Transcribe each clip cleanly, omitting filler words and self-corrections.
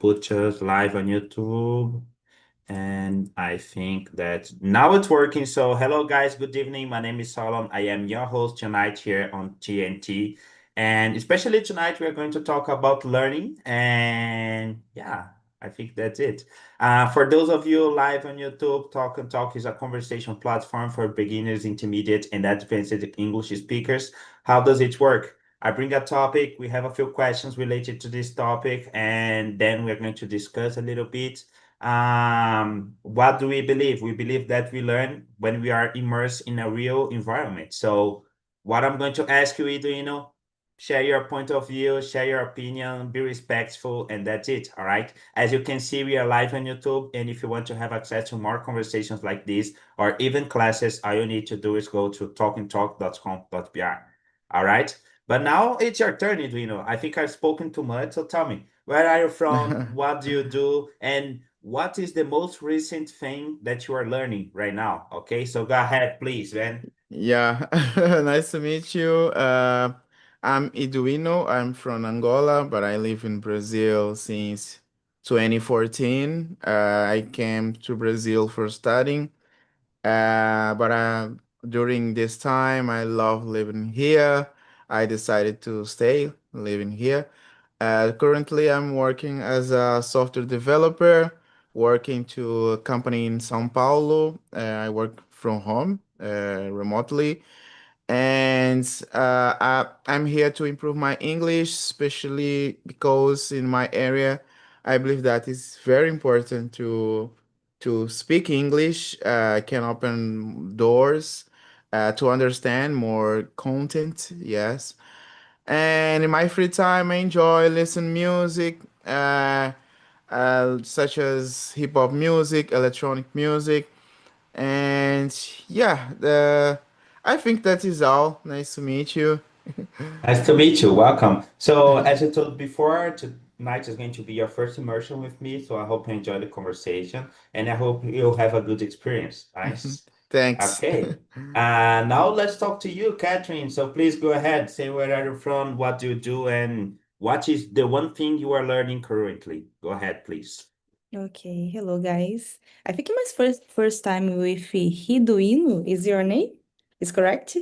put us live on YouTube. And I think that now it's working. So, hello, guys. Good evening. My name is Solon. I am your host tonight here on TNT. And especially tonight, we're going to talk about learning. And yeah, I think that's it. For those of you live on YouTube, Talk and Talk is a conversation platform for beginners, intermediate, and advanced English speakers. How does it work? I bring a topic. We have a few questions related to this topic, and then we're going to discuss a little bit. What do we believe? We believe that we learn when we are immersed in a real environment. So what I'm going to ask you, Eduino, share your point of view, share your opinion, be respectful, and that's it. All right. As you can see, we are live on YouTube. And if you want to have access to more conversations like this or even classes, all you need to do is go to talkandtalk.com.br. All right. But now it's your turn, Eduino. I think I've spoken too much. So tell me, where are you from? What do you do? And what is the most recent thing that you are learning right now? Okay, so go ahead, please, man. Yeah, nice to meet you. I'm Iduino. I'm from Angola, but I live in Brazil since 2014. I came to Brazil for studying, but during this time, I love living here. I decided to stay living here. Currently, I'm working as a software developer, working to a company in São Paulo. I work from home, remotely, and I'm here to improve my English, especially because in my area, I believe that it's very important to speak English. Can open doors to understand more content. Yes, and in my free time, I enjoy listen music, such as hip hop music, electronic music, and yeah, I think that is all. Nice to meet you. Nice to meet you. Welcome. So, as I told before, tonight is going to be your first immersion with me. So, I hope you enjoy the conversation and I hope you'll have a good experience. Nice. Thanks. Okay. Now let's talk to you, Catherine. So, please go ahead. Say where are you from, what do you do, and what is the one thing you are learning currently? Go ahead, please. Okay, hello guys. I think my first time with Hiduino is your name. Is correct?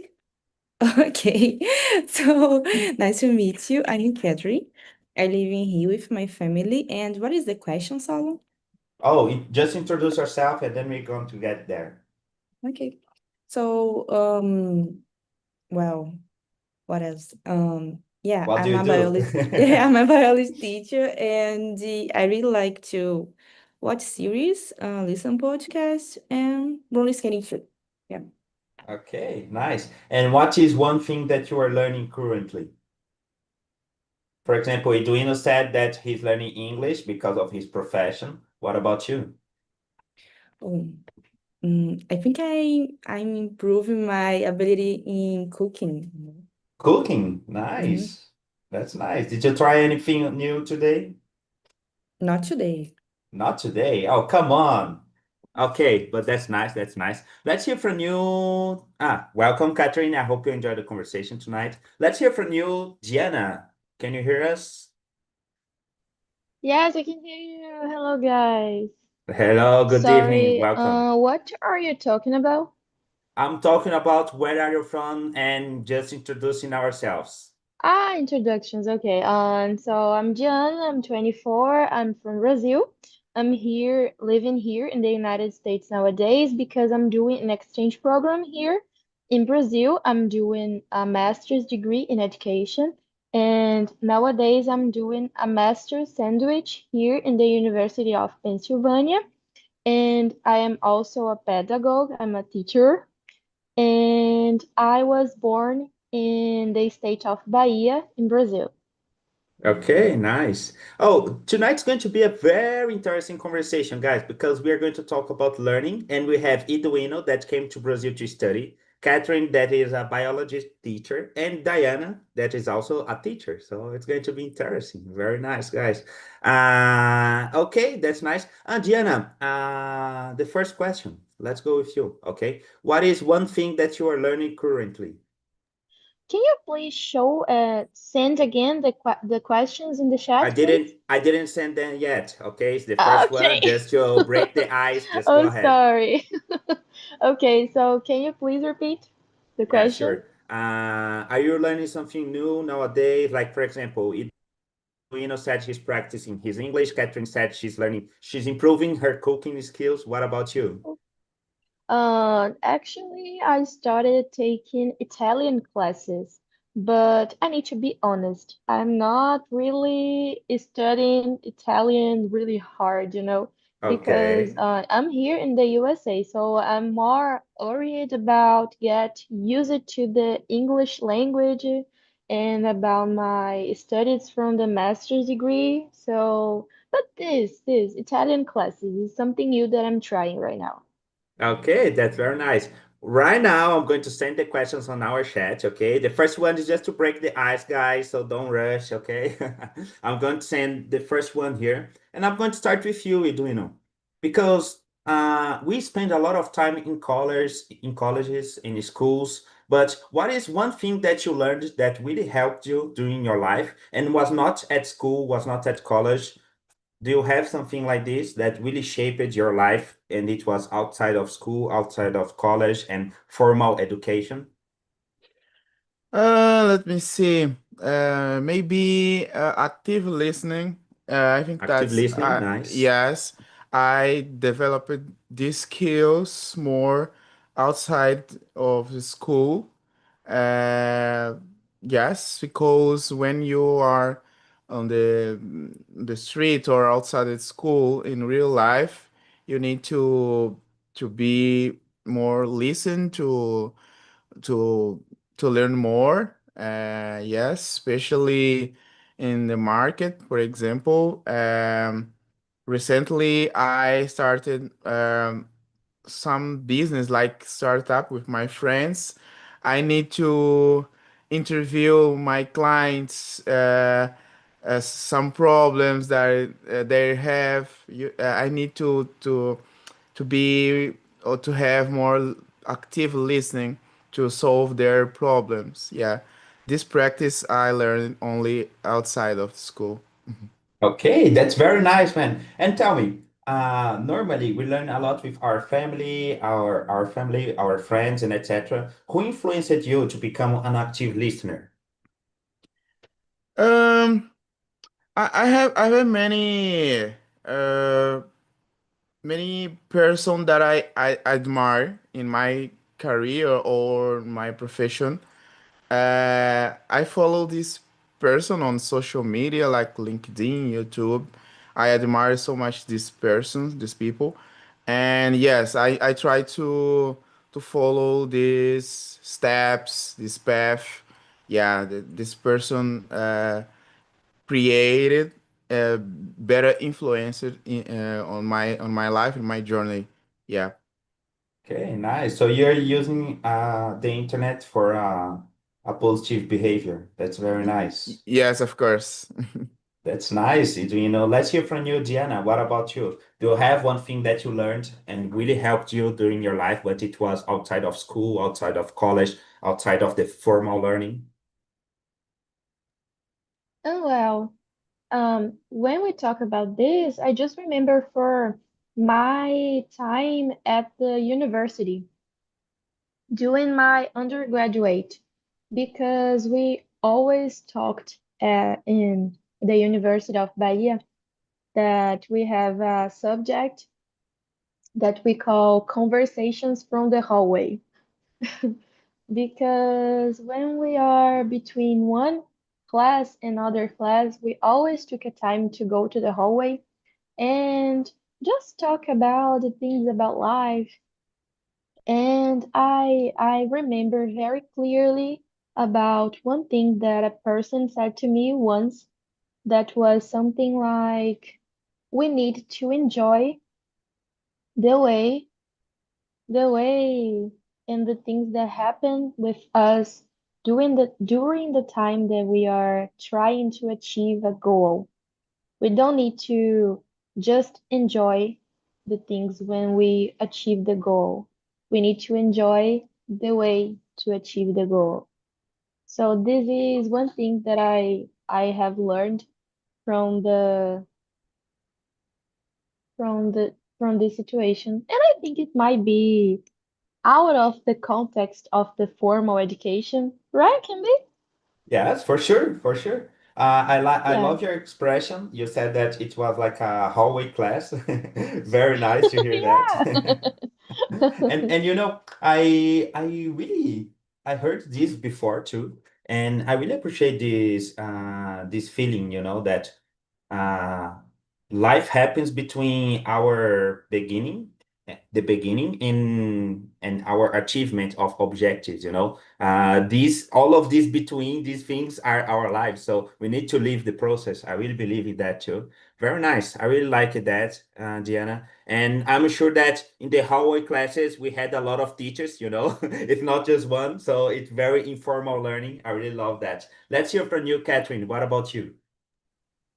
Okay. So nice to meet you. I'm Catherine. I live in here with my family. And what is the question, Salon? Oh, just introduce yourself and then we're going to get there. Okay. So well, what else? Yeah, What do I'm you a do? biology yeah, I'm a biology teacher and I really like to watch series, listen podcasts and roller skating too. Yeah. Okay, nice. And what is one thing that you are learning currently? For example, Eduino said that he's learning English because of his profession. What about you? Oh, I think I'm improving my ability in cooking. Cooking. Mhm. Nice. That's nice. Did you try anything new today? Not today. Not today. Oh, come on. Okay, but that's nice. That's nice. Let's hear from you. Welcome, Catherine. I hope you enjoyed the conversation tonight. Let's hear from you, Gianna. Can you hear us? Yes, I can hear you. Hello, guys. Hello, good evening. Sorry, Welcome. what are you talking about? I'm talking about where are you from and just introducing ourselves. Introductions. Okay. So I'm Jan. I'm 24. I'm from Brazil. I'm here, living here in the United States nowadays because I'm doing an exchange program here in Brazil. I'm doing a master's degree in education, and nowadays I'm doing a master's sandwich here in the University of Pennsylvania. And I am also a pedagogue. I'm a teacher, and I was born in the state of Bahia in Brazil. Okay, nice. Oh, tonight's going to be a very interesting conversation, guys, because we are going to talk about learning, and we have Eduino that came to Brazil to study, Catherine that is a biology teacher, and Diana that is also a teacher. So it's going to be interesting. Very nice, guys. Okay, that's nice. Diana, the first question. Let's go with you. Okay, what is one thing that you are learning currently? Can you please send again the questions in the I chat, please? didn't I didn't send them yet. Okay, it's the first one. Okay. Just to break the ice, just go Oh, ahead. sorry. Okay, so can you please repeat the Yeah, question? sure. Are you learning something new nowadays? Like, for example, Eduino said she's practicing his English. Catherine said she's improving her cooking skills. What about you? Actually, I started taking Italian classes, but I need to be honest. I'm not really studying Italian really hard, because Okay. I'm here in the USA, so I'm more worried about get used to the English language and about my studies from the master's degree. So, but this Italian classes is something new that I'm trying right now. Okay, that's very nice. Right now, I'm going to send the questions on our chat, okay? The first one is just to break the ice, guys, so don't rush, okay? I'm going to send the first one here, and I'm going to start with you, Eduino, because we spend a lot of time in colleges, in schools, but what is one thing that you learned that really helped you during your life and was not at school, was not at college? Do you have something like this that really shaped your life and it was outside of school, outside of college and formal education? Let me see. Maybe active listening. I think Active that's listening, nice. yes. I developed these skills more outside of the school. Uh, yes, because when you are on the street or outside the school in real life, you need to be more listen to to learn more. Yes, especially in the market, for example. Recently, I started some business like startup with my friends. I need to interview my clients. Some problems that they have. I need to be or to have more active listening to solve their problems. Yeah, this practice I learned only outside of school. Okay, that's very nice, man. And tell me, normally we learn a lot with our family, our friends, and etc. Who influenced you to become an active listener? Um, I have uh many person that I admire in my career or my profession. I follow this person on social media like LinkedIn, YouTube. I admire so much this person, these people, and yes, I try to follow these steps, this path. Yeah, this person created better influence on my life and my journey. Yeah. Okay, nice. So you're using the internet for a positive behavior. That's very nice. Yes, of course. That's nice. Let's hear from you, Diana. What about you? Do you have one thing that you learned and really helped you during your life, but it was outside of school, outside of college, outside of the formal learning? Oh, well. When we talk about this, I just remember for my time at the university doing my undergraduate, because we always talked in the University of Bahia that we have a subject that we call conversations from the hallway. Because when we are between one class and other class, we always took a time to go to the hallway and just talk about the things about life. And I remember very clearly about one thing that a person said to me once, that was something like, we need to enjoy the way the way and the things that happen with us during the time that we are trying to achieve a goal. We don't need to just enjoy the things when we achieve the goal. We need to enjoy the way to achieve the goal. So this is one thing that I have learned from from this situation. And I think it might be out of the context of the formal education, right, can be? Yes, for sure, for sure. I Yeah. love your expression. You said that it was like a hallway class. Very nice to hear Yeah. that. And I really I heard this before too, and I really appreciate this feeling, that uh, life happens between our the beginning and our achievement of objectives. These all of these between these things are our lives, so we need to live the process. I really believe in that too. Very nice. I really like that, Diana. And I'm sure that in the hallway classes we had a lot of teachers. It's not just one, so it's very informal learning. I really love that. Let's hear from you, Catherine. What about you?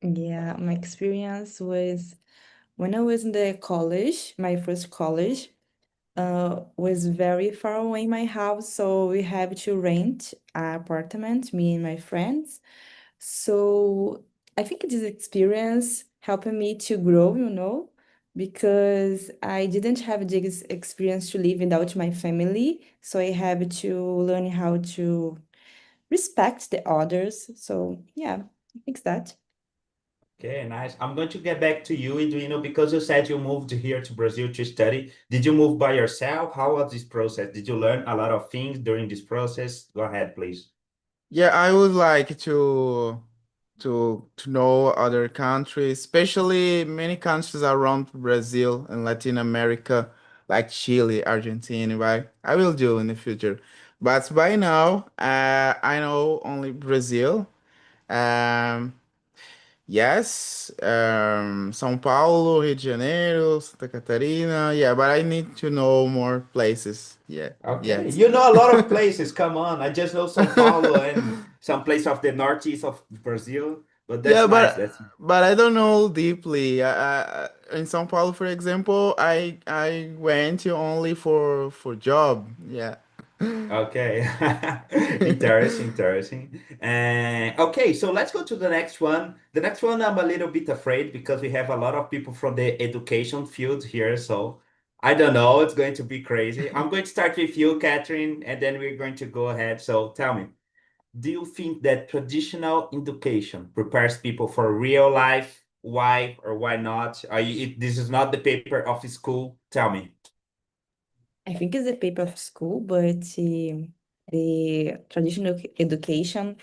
Yeah, my experience was when I was in the college, my first college, was very far away my house, so we have to rent an apartment, me and my friends. So I think this experience helped me to grow, because I didn't have this experience to live without my family. So I have to learn how to respect the others. So yeah, I think that. Okay, nice. I'm going to get back to you, Edwino, because you said you moved here to Brazil to study. Did you move by yourself? How was this process? Did you learn a lot of things during this process? Go ahead, please. Yeah, I would like to know other countries, especially many countries around Brazil and Latin America, like Chile, Argentina, right? I will do in the future. But by now, I know only Brazil. Um, yes, São Paulo, Rio de Janeiro, Santa Catarina. Yeah, but I need to know more places. Yeah, Okay, yet. you know a lot of places. Come on, I just know São Paulo and some place of the northeast of Brazil, but that's Yeah, nice. That's but I don't know deeply. In São Paulo, for example, I went only for job. Yeah. Okay. Interesting, interesting. Okay, so let's go to the next one. The next one, I'm a little bit afraid because we have a lot of people from the education field here. So I don't know, it's going to be crazy. I'm going to start with you, Catherine, and then we're going to go ahead. So tell me, do you think that traditional education prepares people for real life? Why or why not? This is not the paper of school. Tell me. I think it's a paper of school, but the traditional education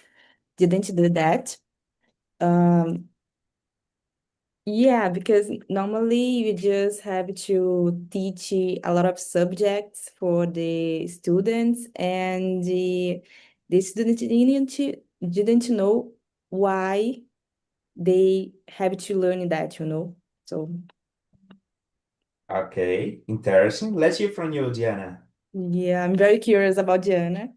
didn't do that. Um, yeah, because normally you just have to teach a lot of subjects for the students, and the students didn't know why they have to learn that. So Okay, interesting. Let's hear from you, Diana. yeah, I'm very curious about Diana.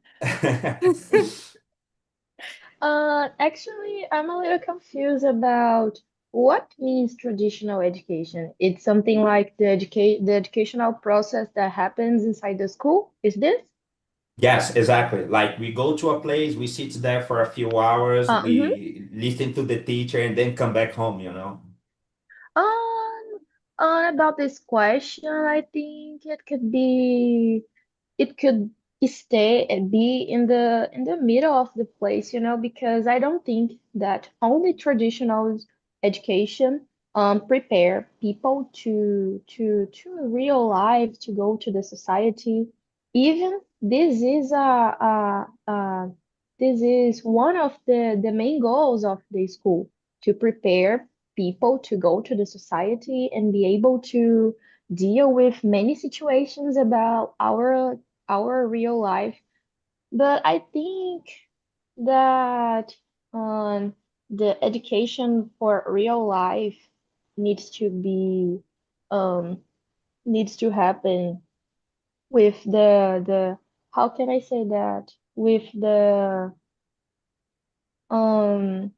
Actually, I'm a little confused about what means traditional education. It's something like the educational process that happens inside the school. Is this? Yes, exactly. Like we go to a place, we sit there for a few hours, Mhm. we listen to the teacher, and then come back home. Um, about this question, I think it could stay and be in the middle of the place, because I don't think that only traditional education prepare people to real life, to go to the society. Even this is one of the main goals of the school, to prepare people to go to the society and be able to deal with many situations about our real life. But I think that um, the education for real life needs to be um, needs to happen with the how can I say that, with um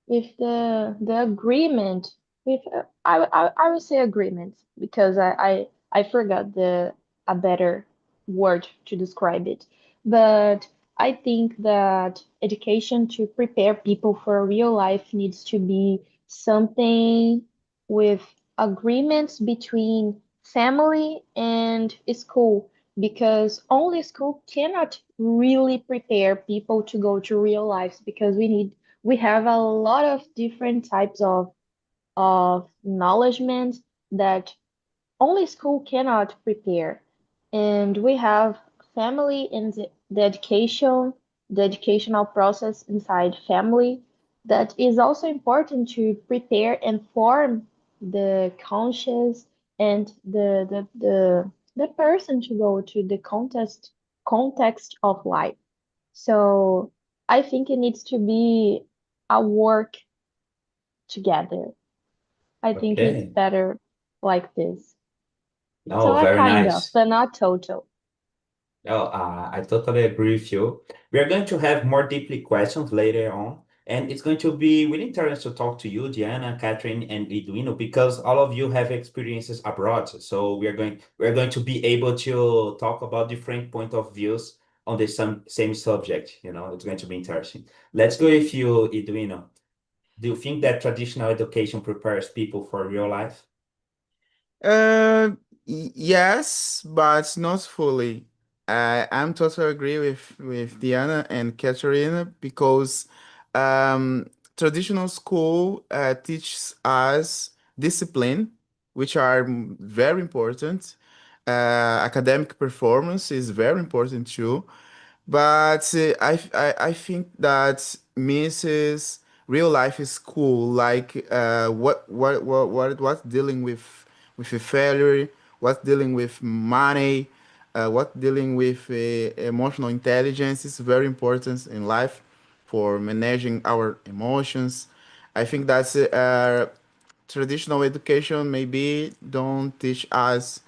the agreement, with I would say agreement, because I forgot the a better word to describe it. But I think that education to prepare people for real life needs to be something with agreements between family and school, because only school cannot really prepare people to go to real lives, because we have a lot of different types of knowledge that only school cannot prepare. And we have family and the educational process inside family that is also important to prepare and form the conscious and the person to go to the context of life. So I think it needs to be a work together. I think it's Okay. better like this. So Oh, I very kind of, nice. but not total. Oh, I totally agree with you. We are going to have more deeply questions later on, and it's going to be really interesting to talk to you, Diana, Catherine, and Edwino, because all of you have experiences abroad. So we're going to be able to talk about different point of views on the same subject. It's going to be interesting. Let's go with you, Edwino. Do you think that traditional education prepares people for real life? Uh, yes, but not fully. I'm totally agree with Diana and Katerina because um, traditional school teaches us discipline, which are very important. Academic performance is very important too. But I think that misses real life is cool. Like what dealing with a failure, what dealing with money, what dealing with emotional intelligence is very important in life for managing our emotions. I think that's traditional education maybe don't teach us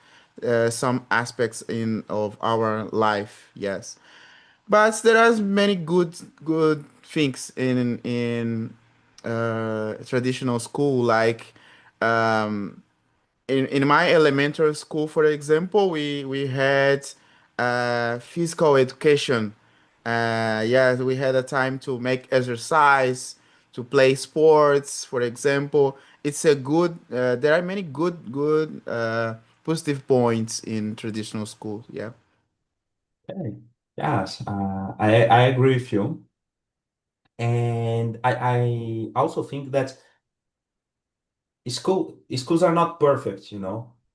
some aspects in of our life. Yes, but there are many good things in traditional school. Like um, in my elementary school, for example, we had physical education. Yeah, we had a time to make exercise, to play sports. For example, it's a good. There are many good positive points in traditional school. Yeah. Okay. Yes, I agree with you. And I also think that schools are not perfect,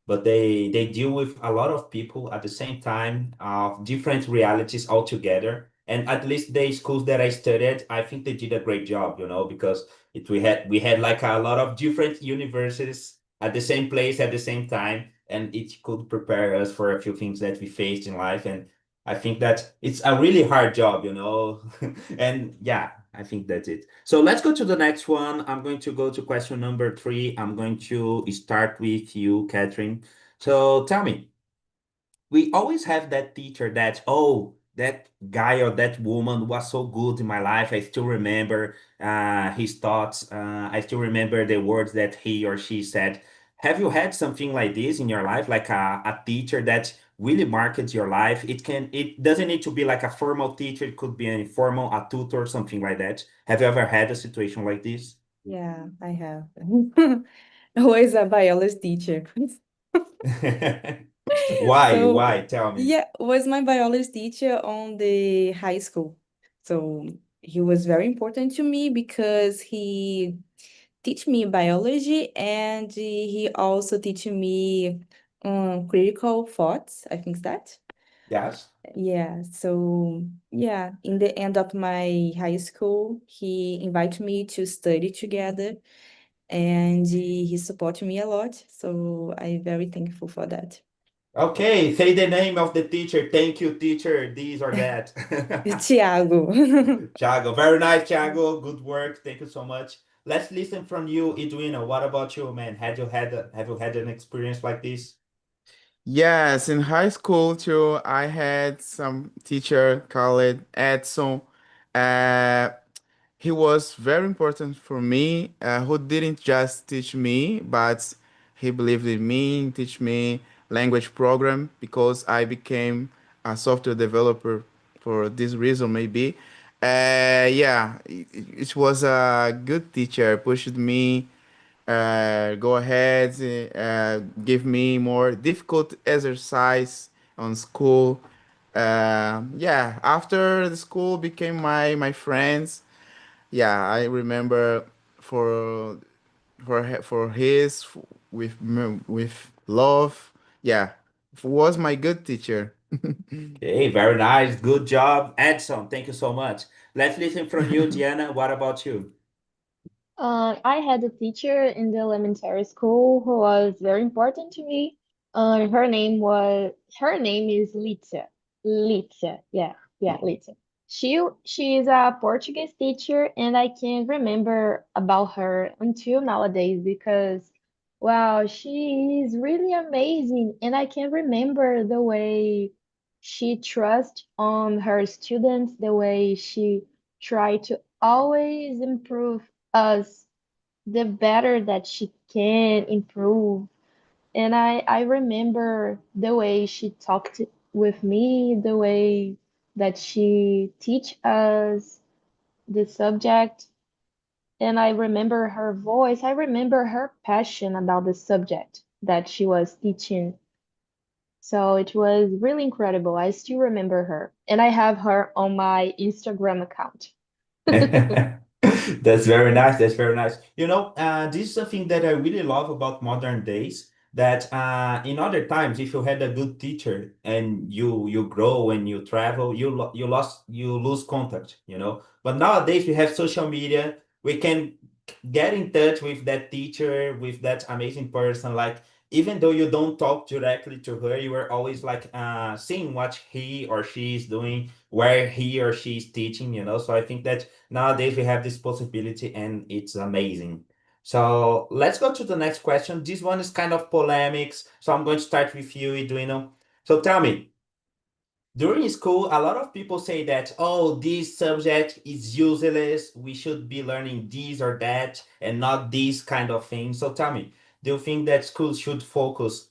but they deal with a lot of people at the same time of different realities altogether. And at least the schools that I studied, I think they did a great job, because we had like a lot of different universities at the same place at the same time, and it could prepare us for a few things that we faced in life. And I think that it's a really hard job, and yeah, I think that's it. So let's go to the next one. I'm going to go to question number 3. I'm going to start with you, Catherine. So tell me, we always have that teacher that, oh, that guy or that woman was so good in my life. I still remember his thoughts. I still remember the words that he or she said. Have you had something like this in your life, like a teacher that really marked your life? It doesn't need to be like a formal teacher. It could be an informal, a tutor, something like that. Have you ever had a situation like this? Yeah, I have. Always a biology teacher. Why? So, Why? Tell me. yeah, was my biology teacher on the high school. So he was very important to me because he teach me biology and he also teach me critical thoughts. I think that. Yes. Yeah, so yeah, in the end of my high school, he invited me to study together and he supported me a lot. So I'm very thankful for that. Okay, say the name of the teacher. Thank you, teacher, this or that. Tiago. Thiago, very nice, Thiago. Good work. Thank you so much. Let's listen from you, Edwina. What about you, man? Have you had an experience like this? Yes, in high school too, I had some teacher called Edson. Uh, he was very important for me, who didn't just teach me, but he believed in me, teach me language program because I became a software developer for this reason maybe. Yeah, it was a good teacher, pushed me, go ahead, give me more difficult exercise on school. Yeah, after the school became my friends. Yeah, I remember for for his with love. Yeah, was my good teacher. Okay, very nice. Good job, Edson. Thank you so much. Let's listen from you, Diana. What about you? I had a teacher in the elementary school who was very important to me. Her name is Litsa. Litsa, yeah, Litsa. She is a Portuguese teacher, and I can remember about her until nowadays because, wow, she is really amazing, and I can remember the way she trusts on her students, the way she tried to always improve us, the better that she can improve. And I remember the way she talked with me, the way that she teach us the subject. And I remember her voice. I remember her passion about the subject that she was teaching. So it was really incredible. I still remember her. And I have her on my Instagram account. That's very nice. That's very nice. This is something that I really love about modern days. That in other times, if you had a good teacher and you grow and you travel, you lose contact. But nowadays we have social media. We can get in touch with that teacher, with that amazing person. Like even though you don't talk directly to her, you are always like seeing what he or she is doing, where he or she is teaching. So I think that nowadays we have this possibility and it's amazing. So let's go to the next question. This one is kind of polemics. So I'm going to start with you, Eduino. So tell me, during school, a lot of people say that, oh, this subject is useless. We should be learning this or that and not this kind of thing. So tell me, do you think that schools should focus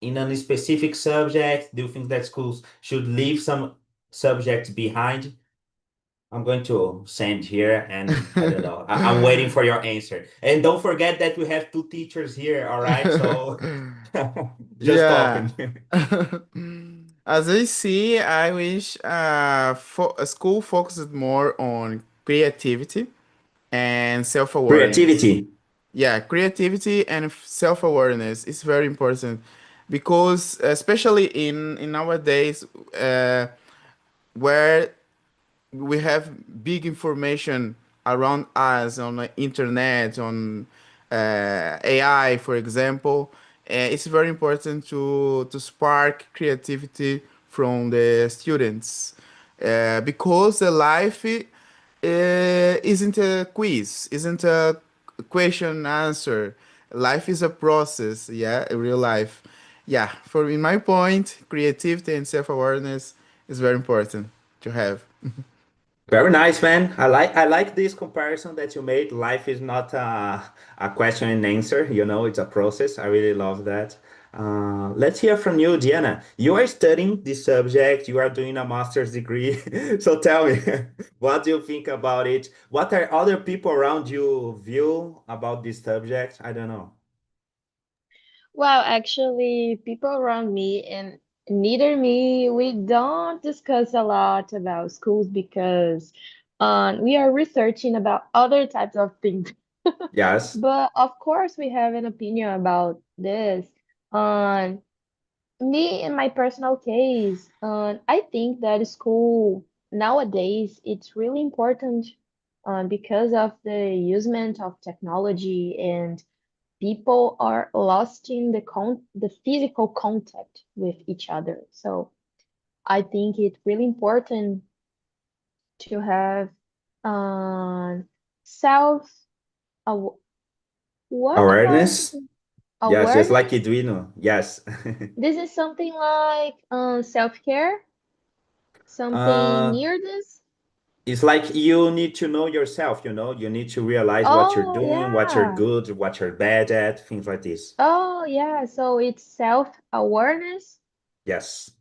in a specific subject? Do you think that schools should leave some subjects behind? I'm going to send here and I don't know. I'm waiting for your answer. And don't forget that we have two teachers here, all right? So just Yeah. talking. As I see, I wish a school focused more on creativity and self-awareness. Creativity. Yeah, creativity and self-awareness is very important because especially in nowadays where we have big information around us on the internet, on AI, for example. It's very important to spark creativity from the students because the life isn't a quiz, isn't a question answer. Life is a process, yeah, a real life. Yeah, for in my point, creativity and self-awareness is very important to have. Very nice, man. I like this comparison that you made. Life is not a question and answer, it's a process. I really love that. Let's hear from you, Diana. You are studying this subject, you are doing a master's degree. So tell me, what do you think about it? What are other people around you view about this subject? I don't know. Well, actually, people around me and neither me, we don't discuss a lot about schools because we are researching about other types of things. Yes. But of course, we have an opinion about this. Um, Me, in my personal case, I think that school nowadays it's really important because of the usement of technology and people are lost in the physical contact with each other. So I think it's really important to have self aw what about Awareness? Yes, just like awareness? Eduino. Yes. This is something like self-care, something Uh, near this. It's like you need to know yourself, you need to realize what you're Oh doing, what you're yeah. good, what you're bad at, things like this. Oh yeah. So it's self-awareness, Yes.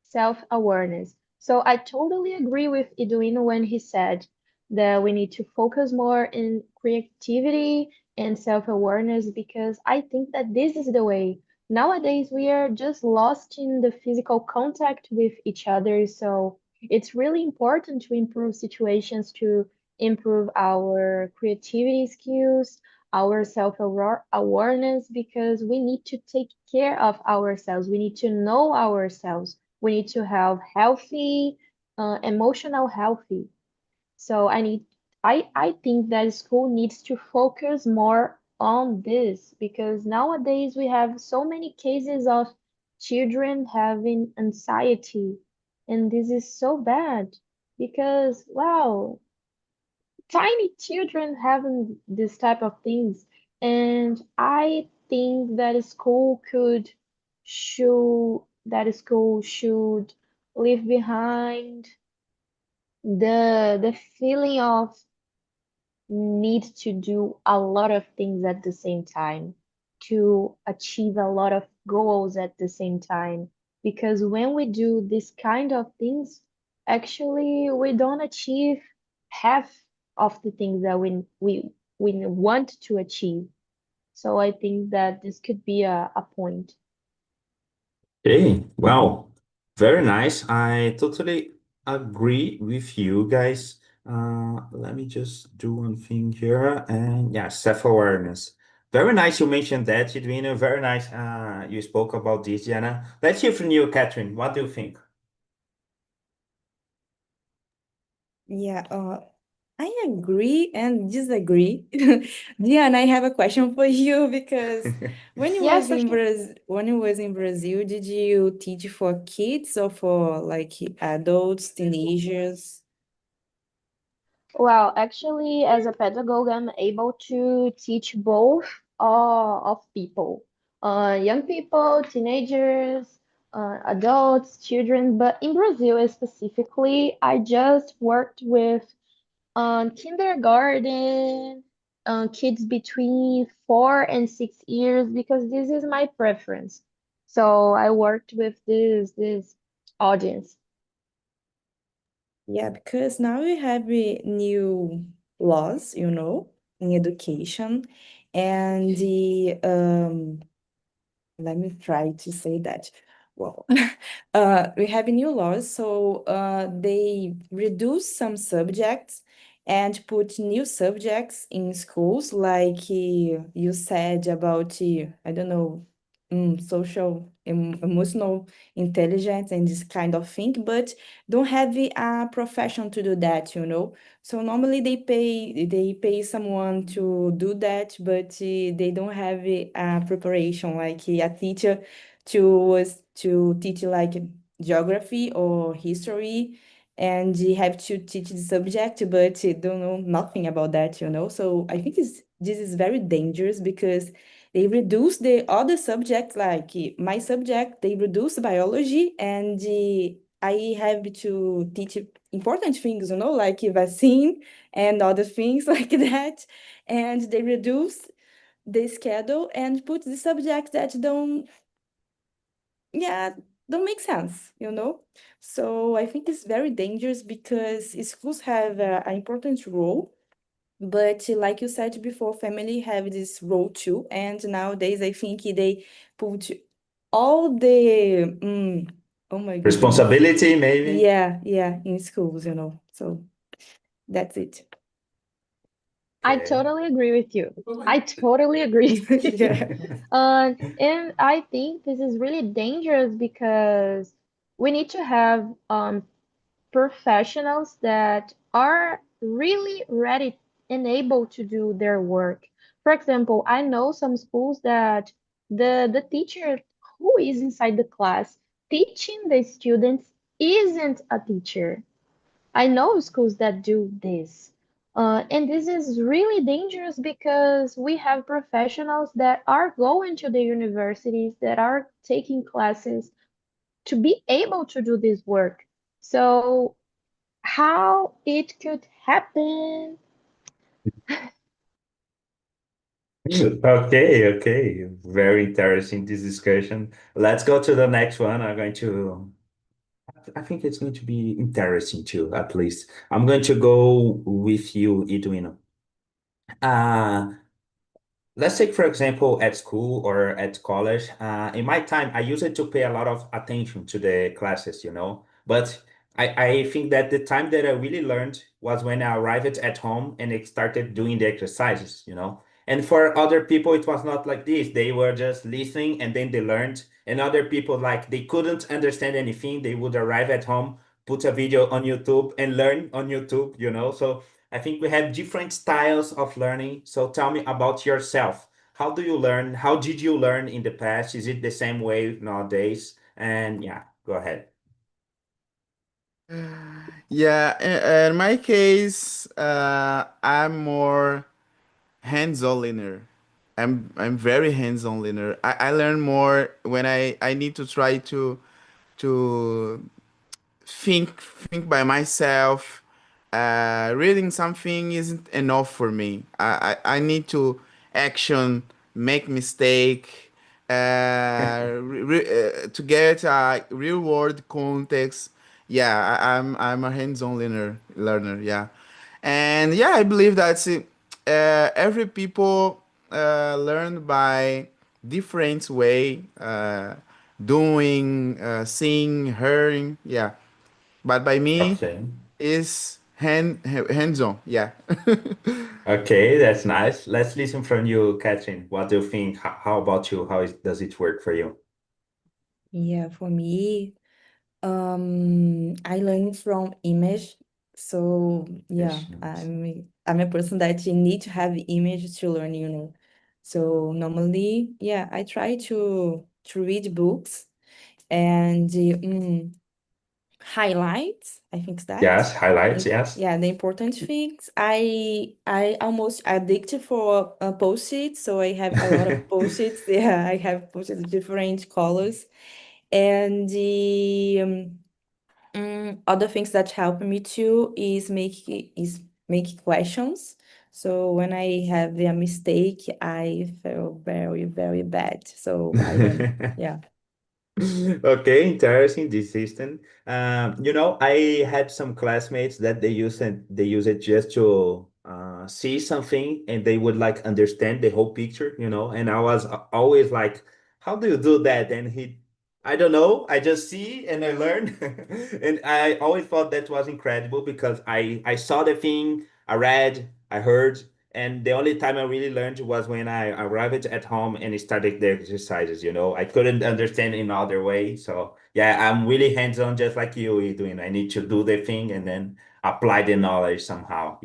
self-awareness. So I totally agree with Eduino when he said that we need to focus more in creativity and self-awareness because I think that this is the way. Nowadays, we are just lost in the physical contact with each other. So it's really important to improve situations, to improve our creativity skills, our self-awareness, because we need to take care of ourselves. We need to know ourselves. We need to have healthy, emotional healthy. So I think that school needs to focus more on this because nowadays we have so many cases of children having anxiety, and this is so bad because wow, tiny children having this type of things. And I think that school should leave behind the feeling of need to do a lot of things at the same time, to achieve a lot of goals at the same time. Because when we do this kind of things, actually we don't achieve half of the things that we want to achieve. So I think that this could be a point. Okay, wow, very nice. I totally agree with you guys. Let me just do one thing here. And yeah, self-awareness. Very nice you mentioned that, Edwina. Very nice. You spoke about this, Diana. Let's hear from you, Catherine. What do you think? Yeah, I agree and disagree. Diana, I have a question for you because Yes, for sure. When you was in Brazil, did you teach for kids or for like adults, teenagers? Well, actually, as a pedagogue, I'm able to teach both of people, young people, teenagers, adults, children. But in Brazil specifically, I just worked with kindergarten, kids between 4 and 6 years because this is my preference. So I worked with this audience. Yeah, because now we have new laws, in education, and let me try to say that. Well, we have new laws, so they reduce some subjects and put new subjects in schools, like you said about, I don't know, social, emotional intelligence and this kind of thing, but don't have a profession to do that. So normally they pay someone to do that, but they don't have a preparation like a teacher to teach like geography or history, and you have to teach the subject, but you don't know nothing about that. So I think this is very dangerous because they reduce the other subjects, like my subject, they reduce biology, and I have to teach important things, like vaccine and other things like that. And they reduce the schedule and put the subjects that yeah, don't make sense. So I think it's very dangerous because schools have an important role, but like you said before, family have this role too. And nowadays, I think they put all the oh my goodness, Responsibility, maybe? yeah, in schools. So that's it. I Okay. totally agree with you. I totally agree. Yeah. And I think this is really dangerous because we need to have professionals that are really ready and able to do their work. For example, I know some schools that the teacher who is inside the class teaching the students isn't a teacher. I know schools that do this. And this is really dangerous because we have professionals that are going to the universities, that are taking classes to be able to do this work. So, how it could happen? Okay, okay. Very interesting this discussion. Let's go to the next one. I'm going to I think it's going to be interesting too, at least. I'm going to go with you, Edwin. Uh, let's take, for example, at school or at college. In my time, I used to pay a lot of attention to the classes, but I think that the time that I really learned was when I arrived at home and I started doing the exercises. And for other people, it was not like this. They were just listening and then they learned. And other people, like, they couldn't understand anything. They would arrive at home, put a video on YouTube and learn on YouTube. So I think we have different styles of learning. So tell me about yourself. How do you learn? How did you learn in the past? Is it the same way nowadays? And yeah, go ahead. Yeah, in my case, I'm more hands-on learner. I'm very hands-on learner. I learn more when I need to try to think by myself. Reading something isn't enough for me. I need to action, make mistake, to get a real world context. Yeah, I'm a hands-on learner. Yeah, and yeah, I believe that every people learn by different way, doing, seeing, hearing. Yeah, but by me Okay. is hands-on. Yeah. Okay, that's nice. Let's listen from you, Catherine. What do you think? How about you? Does it work for you? Yeah, for me, I learn from image. So yeah, Yes, nice. I'm a person that you need to have image to learn. So normally, yeah, I try to read books and highlights. I think that Yes, highlights, the yes. yeah, the important things. I almost addicted for post-its, so I have a lot of post-its. Yeah, I have post-its different colors. And the other things that help me too is make questions. So when I have a mistake, I feel very, very bad. So I learn, yeah. Okay, interesting this system. I had some classmates that they use it just to see something and they would like understand the whole picture. And I was always like, how do you do that? And I don't know, I just see and I learn. And I always thought that was incredible because I saw the thing, I read, I heard, and the only time I really learned was when I arrived at home and started the exercises. I couldn't understand in other way. So yeah, I'm really hands-on just like you, Edwin. I need to do the thing and then apply the knowledge somehow.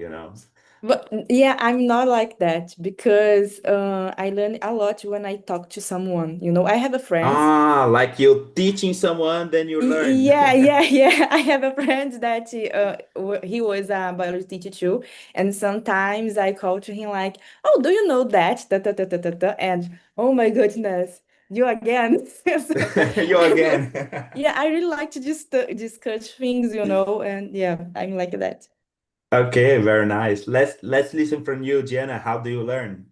But yeah, I'm not like that because I learn a lot when I talk to someone. I have a friend. Ah, like you teaching someone, then you learn. Yeah, yeah, yeah. I have a friend that he was a biology teacher too, and sometimes I call to him like, "Oh, do you know that?" Da, da, da, da, da, da, and oh my goodness, you again. So, You again. yeah, I really like to just discuss things, and yeah, I'm like that. Okay, very nice. Let's listen from you, Jenna. How do you learn?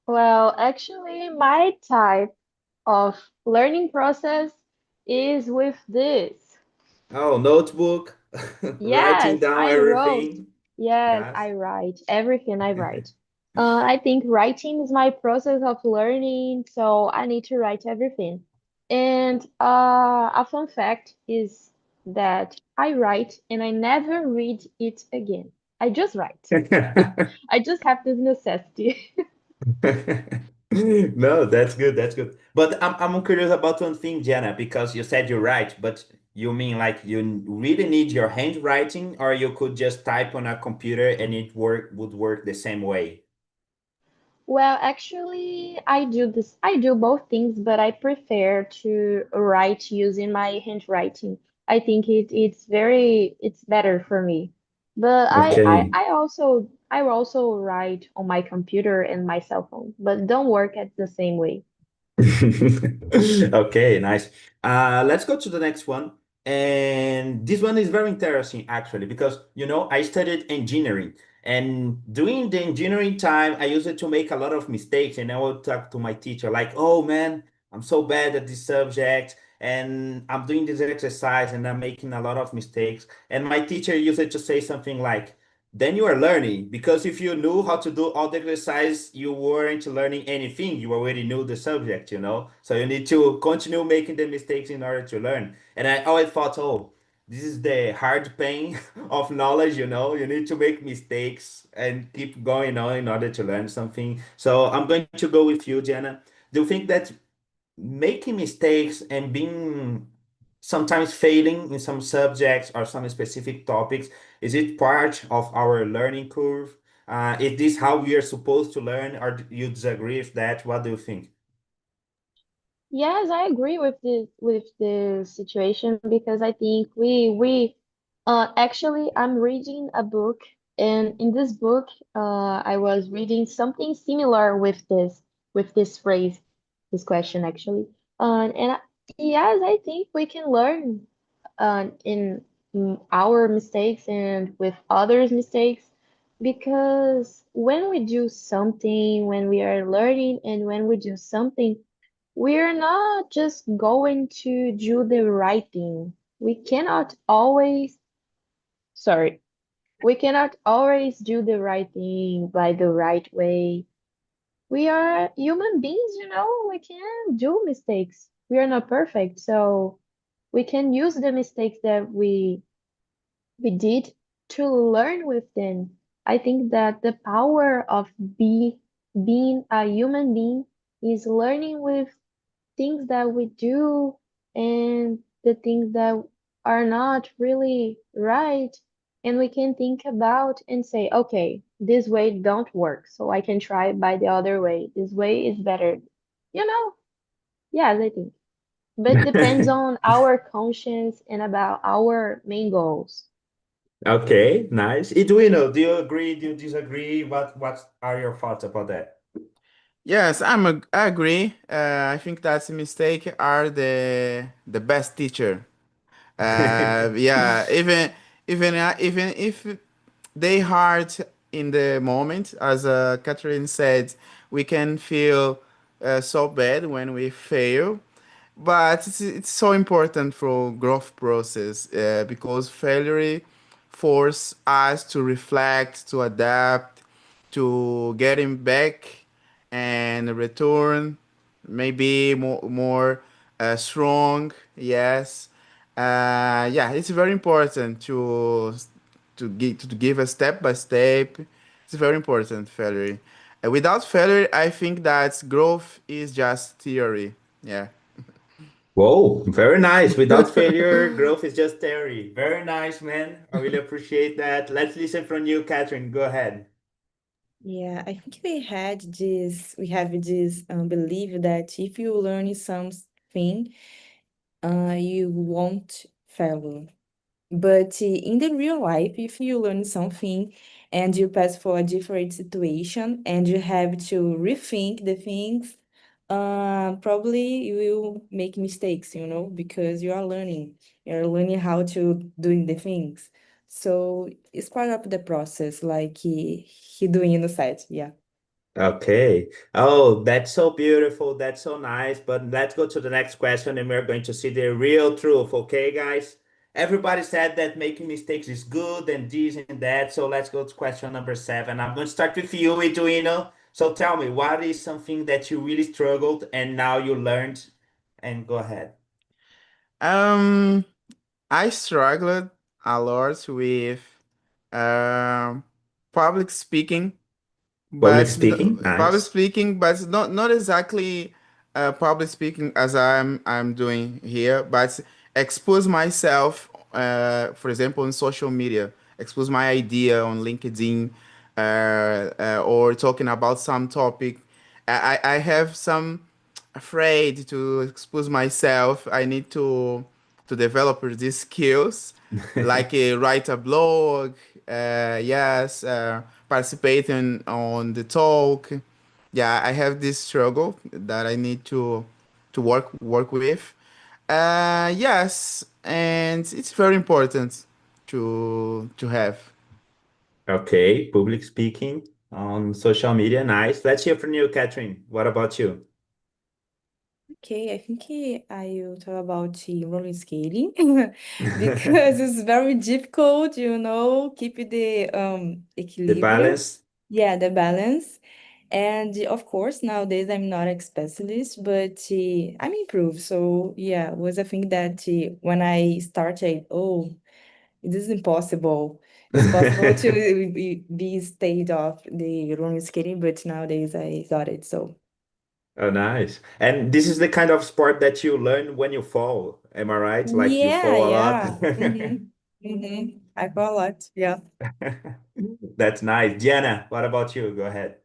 Well, actually, my type of learning process is with this. Oh, notebook, writing Yes, down I wrote. everything. Yes, Yes. I write everything I write. I think writing is my process of learning, so I need to write everything. And a fun fact is that I write and I never read it again. I just write. I just have this necessity. No, that's good. That's good. But I'm curious about one thing, Jenna, because you said you write, but you mean like you really need your handwriting, or you could just type on a computer and it would work the same way? Well, actually, I do this. I do both things, but I prefer to write using my handwriting. I think it's better for me. But Okay. I also write on my computer and my cell phone, but don't work at the same way. Okay, nice. Let's go to the next one. And this one is very interesting actually, because I studied engineering, and during the engineering time, I used it to make a lot of mistakes, and I would talk to my teacher like, "Oh man, I'm so bad at this subject." and I'm doing this exercise and I'm making a lot of mistakes. And my teacher used to say something like, then you are learning, because if you knew how to do all the exercise, you weren't learning anything. You already knew the subject, you know? So you need to continue making the mistakes in order to learn. And I always thought, oh, this is the hard pain of knowledge, you know? You need to make mistakes and keep going on in order to learn something. So I'm going to go with you, Jenna. Do you think that making mistakes and being sometimes failing in some subjects or some specific topics, is it part of our learning curve? Is this how we are supposed to learn, or do you disagree with that? What do you think? Yes, I agree with the situation because I think we actually I'm reading a book, and in this book I was reading something similar with this phrase, this question actually. Yes, I think we can learn in our mistakes and with others' mistakes, because when we do something, when we are learning and when we do something, we're not just going to do the right thing. We cannot always, sorry, we cannot always do the right thing by the right way. We are human beings, you know, we can do mistakes. We are not perfect, so we can use the mistakes that we did to learn with them. I think that the power of being a human being is learning with things that we do and the things that are not really right. And we can think about and say, okay, this way don't work, so I can try by the other way. This way is better. You know? Yes, I think. But it depends on our conscience and about our main goals. Okay, nice. Eduino, do you agree? Do you disagree? What are your thoughts about that? Yes, I agree. I think that's a mistake are the best teacher. Yeah, even if they hard in the moment, as Catherine said, we can feel so bad when we fail, but it's so important for growth process because failure force us to reflect, to adapt, to getting back and return, maybe more strong. Yes, yeah, it's very important to give a step by step. It's very important failure. Without failure, I think that growth is just theory. Yeah. Whoa, very nice. Without failure, growth is just theory. Very nice, man. I really appreciate that. Let's listen from you, Catherine. Go ahead. Yeah, I think we have this belief that if you learn something, you won't fail. But in the real life, if you learn something and you pass for a different situation and you have to rethink the things, probably you will make mistakes, you know, because you are learning. You're learning how to doing the things. So it's part of the process, like he doing in the site. Yeah. Okay. Oh, that's so beautiful. That's so nice. But let's go to the next question and we're going to see the real truth. Okay, guys? Everybody said that making mistakes is good and this and that. So let's go to question number 7. I'm going to start with you, Eduino. So tell me, what is something that you really struggled and now you learned? And go ahead. Um, I struggled a lot with um public speaking. Public But speaking, public nice. speaking, but not exactly public speaking as I'm doing here, but expose myself, for example, on social media, expose my idea on LinkedIn, or talking about some topic. I have some afraid to expose myself. I need to develop these skills, like write a blog, yes, participating on the talk. Yeah, I have this struggle that I need to work with. Yes, and it's very important to have. Okay, public speaking on social media, nice. Let's hear from you, Catherine. What about you? Okay, I think I will talk about roller skating because it's very difficult, keep the The equilibrium. balance. Yeah, the balance. And of course, nowadays I'm not a specialist, but I'm improved. So yeah, was a thing that when I started, oh, this is impossible. It's possible to be state of the roller skating, but nowadays I got it. So Oh, nice. And this is the kind of sport that you learn when you fall. Am I right? Like you yeah, fall a lot. yeah. I got a lot. Yeah. That's nice. Diana, what about you? Go ahead.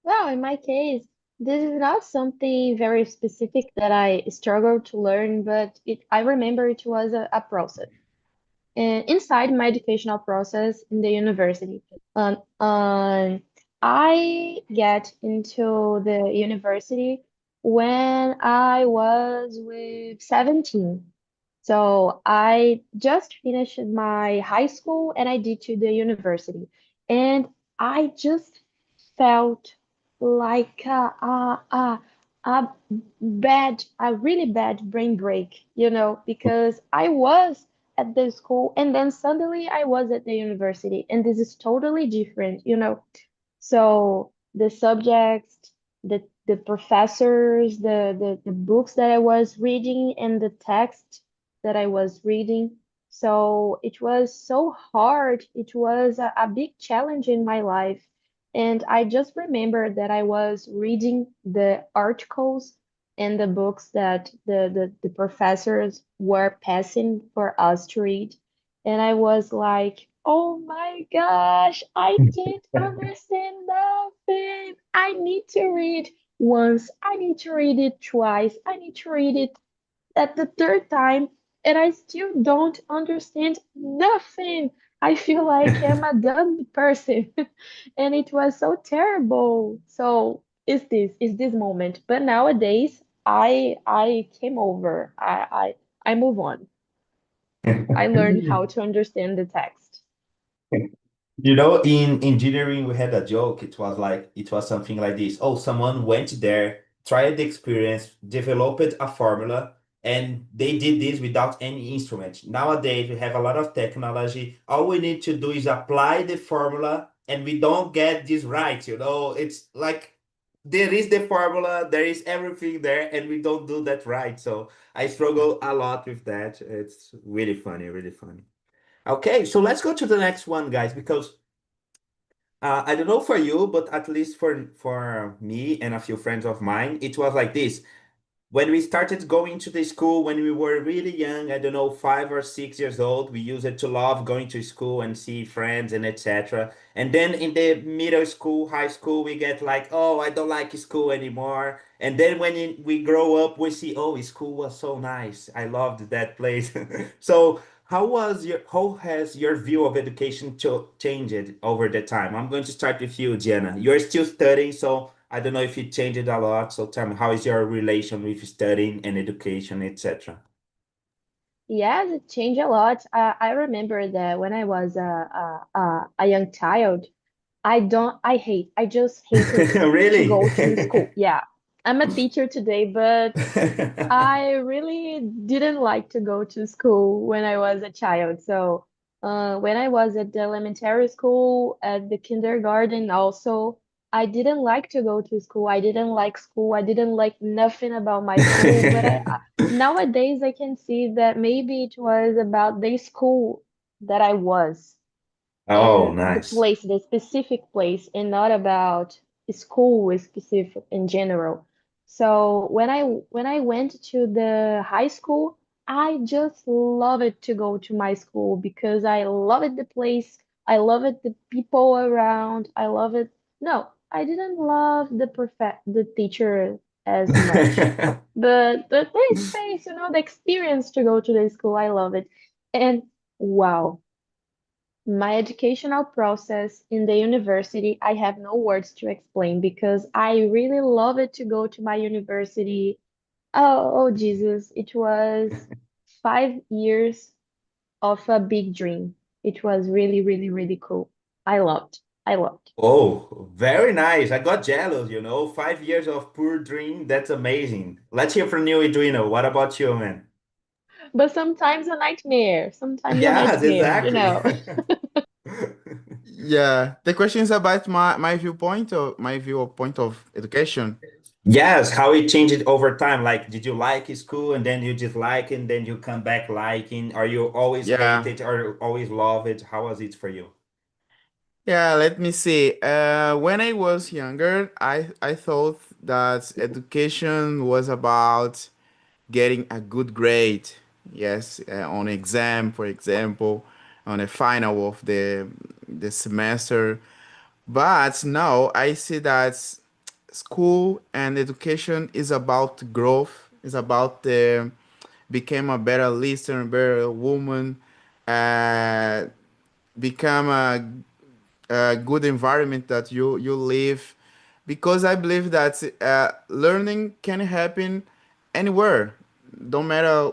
Well, in my case, this is not something very specific that I struggled to learn, but I remember it was a process. And inside my educational process in the university. I get into the university when I was with 17. So I just finished my high school and I did to the university. And I just felt like a really bad brain break, because I was at the school and then suddenly I was at the university and this is totally different. So the subjects, the professors, the books that I was reading and the text that I was reading. So it was so hard. It was a big challenge in my life. And I just remember that I was reading the articles and the books that the professors were passing for us to read. And I was like, oh my gosh, I can't understand nothing. I need to read once. I need to read it twice. I need to read it at the third time, and I still don't understand nothing. I feel like I'm a dumb person, and it was so terrible. So is this moment. But nowadays, I came over. I move on. I learned how to understand the text. You know, in engineering, we had a joke. It was something like this. Oh, someone went there, tried the experience, developed a formula, and they did this without any instrument. Nowadays, we have a lot of technology. All we need to do is apply the formula, and we don't get this right. It's like there is the formula, there is everything there, and we don't do that right. So I struggle a lot with that. It's really funny, really funny. Okay, so let's go to the next one, guys, because I don't know for you, but at least for me and a few friends of mine, it was like this. When we started going to the school when we were really young, I don't know, 5 or 6 years old, we used to love going to school and see friends and etc. And then in the middle school, high school, we get like, oh, I don't like school anymore. And then we grow up, we see, oh, school was so nice. I loved that place. So how has your view of education changed over the time? I'm going to start with you, Jenna. You're still studying, so I don't know if it changed a lot. So tell me, how is your relation with studying and education, etc.? Yes, it changed a lot. I remember that when I was a young child, I just hated to Really? go to school. Yeah, I'm a teacher today, but I really didn't like to go to school when I was a child. So, when I was at the elementary school, at the kindergarten also, I didn't like to go to school. I didn't like school. I didn't like nothing about my school. But nowadays I can see that maybe it was about the school that I was Oh, and the nice. place, the specific place, and not about school specific in general. So when I went to the high school, I just loved to go to my school because I loved the place, I loved the people around, I loved it. No, I didn't love the teacher as much. But the space, the experience to go to the school, I love it. And wow, my educational process in the university, I have no words to explain because I really love it to go to my university. Oh, Jesus, it was 5 years of a big dream. It was really, really, really cool. I loved. I loved. Oh, very nice. I got jealous, 5 years of pure dream. That's amazing. Let's hear from you, Edwino. What about you, man? But sometimes a nightmare. Sometimes a Yes, nightmare, exactly. Yeah, the question is about my viewpoint or my viewpoint of education. Yes, how it changed over time. Like, did you like school and then you dislike it and then you come back liking? Or you always hate Yeah. it or always love it? How was it for you? Yeah, let me see. When I was younger, I thought that education was about getting a good grade. Yes, on exam, for example, on a final of the semester. But now I see that school and education is about growth. Is about become a better listener, better woman, uh, become a good environment that you live, because I believe that learning can happen anywhere, no matter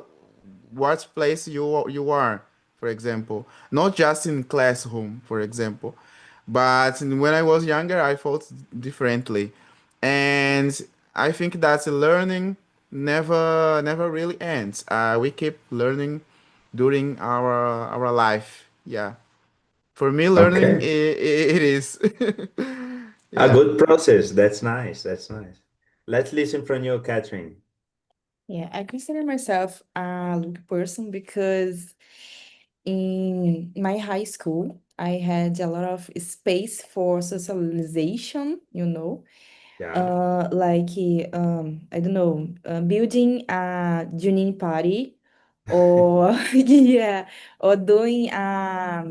what place you are, for example, not just in classroom, for example. But when I was younger, I thought differently, and I think that learning never really ends. We keep learning during our life. Yeah. For me, learning Okay. it is. A Yeah. good process. That's nice. That's nice. Let's listen from you, Catherine. Yeah, I consider myself a lucky person because in my high school, I had a lot of space for socialization, Yeah. like I don't know, building a Junine party or yeah, or doing a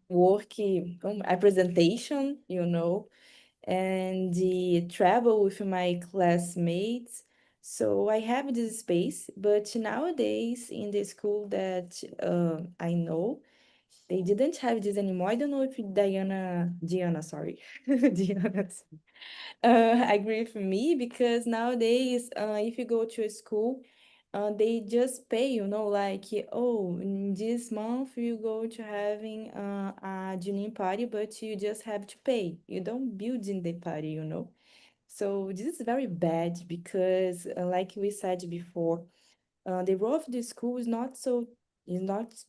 work, a presentation, and the travel with my classmates. So I have this space, but nowadays in the school that I know, they didn't have this anymore. I don't know if Diana, sorry, Diana agree with me because nowadays, if you go to a school, they just pay, like, oh, in this month you go to having a Junine party, but you just have to pay. You don't build in the party. So this is very bad because, like we said before, the role of the school is not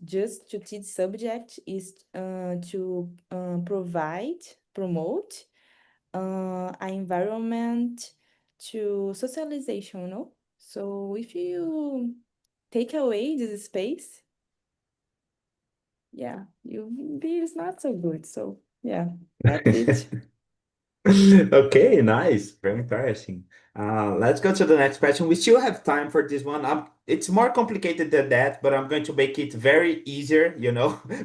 just to teach subject, is to promote an environment to socialization. So if you take away this space, yeah, it's not so good. So yeah, that's it. Okay, nice. Very interesting. Let's go to the next question. We still have time for this one. It's more complicated than that, but I'm going to make it very easier,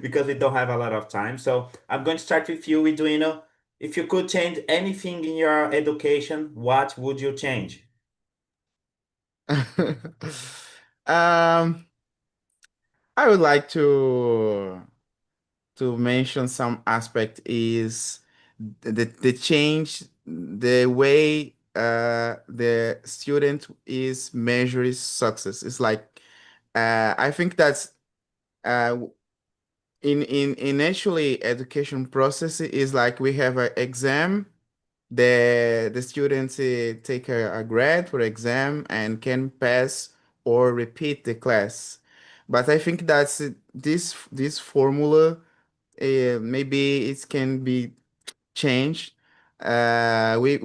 because we don't have a lot of time. So I'm going to start with you, Eduino. If you could change anything in your education, what would you change? um, I would like to mention some aspect is the change the way the student is measuring success. It's like I think that's uh, in actually education process is like we have an exam. The students take a grade for exam and can pass or repeat the class. But I think that's this formula, maybe it can be changed. We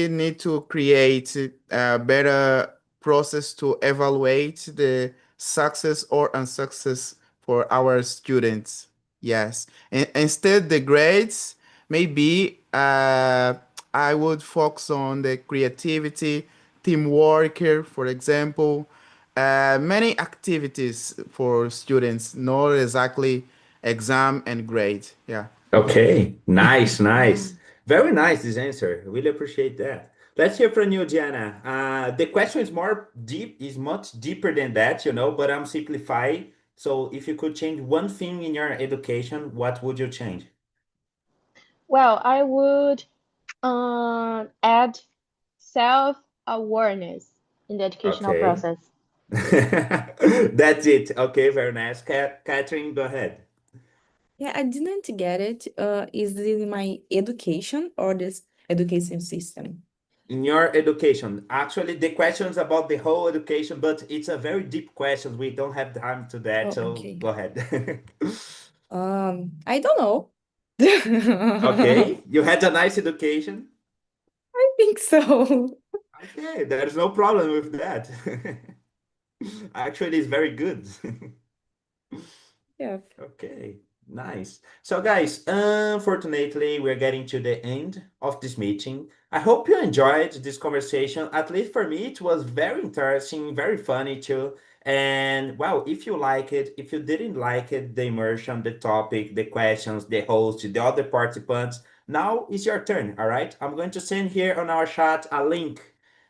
need to create a better process to evaluate the success or unsuccess for our students. Yes. Instead the grades, maybe I would focus on the creativity, teamwork, for example, many activities for students, not exactly exam and grade. Yeah. Okay, nice, nice. Very nice, this answer. Really appreciate that. Let's hear from you, Diana. The question is more deep, is much deeper than that, but I'm simplifying. So if you could change one thing in your education, what would you change? Well, I would add self-awareness in the educational Okay. process. That's it. Okay, very nice. Catherine, go ahead. Yeah, I didn't get it. Is it in my education or this education system? In your education, actually, the question is about the whole education, but it's a very deep question. We don't have time to that, Oh, so okay. go ahead. I don't know. Okay, you had a nice education. I think so. Okay, there's no problem with that. Actually, it's very good. Yeah. Okay, nice. So, guys, unfortunately, we're getting to the end of this meeting. I hope you enjoyed this conversation. At least for me, it was very interesting, very funny too. And well, if you like it, if you didn't like it, the immersion, the topic, the questions, the host, the other participants, now is your turn. All right, I'm going to send here on our chat a link.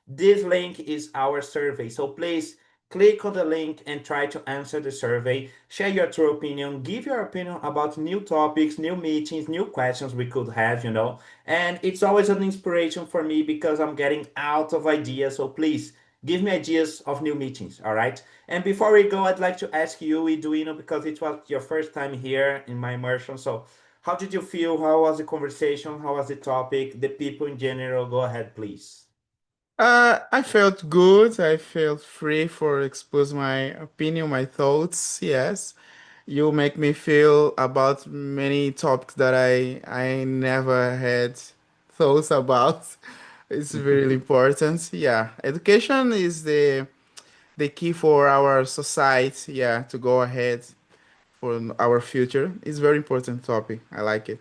This link is our survey. So please click on the link and try to answer the survey. Share your true opinion. Give your opinion about new topics, new meetings, new questions we could have, And it's always an inspiration for me because I'm getting out of ideas. So please give me ideas of new meetings, all right? And before we go, I'd like to ask you, Eduino, because it was your first time here in my immersion. So how did you feel? How was the conversation? How was the topic? The people in general? Go ahead, please. I felt good. I felt free for expose my opinion, my thoughts. Yes, you make me feel about many topics that I never had thoughts about. It's really important. Yeah, education is the key for our society. Yeah, to go ahead for our future. It's very important topic. I like it.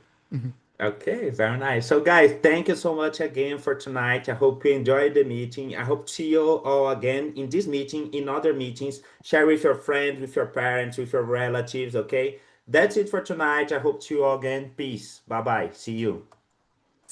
Okay, very nice. So, guys, thank you so much again for tonight. I hope you enjoyed the meeting. I hope to see you all again in this meeting, in other meetings. Share with your friends, with your parents, with your relatives. Okay, that's it for tonight. I hope to see you all again. Peace. Bye bye. See you.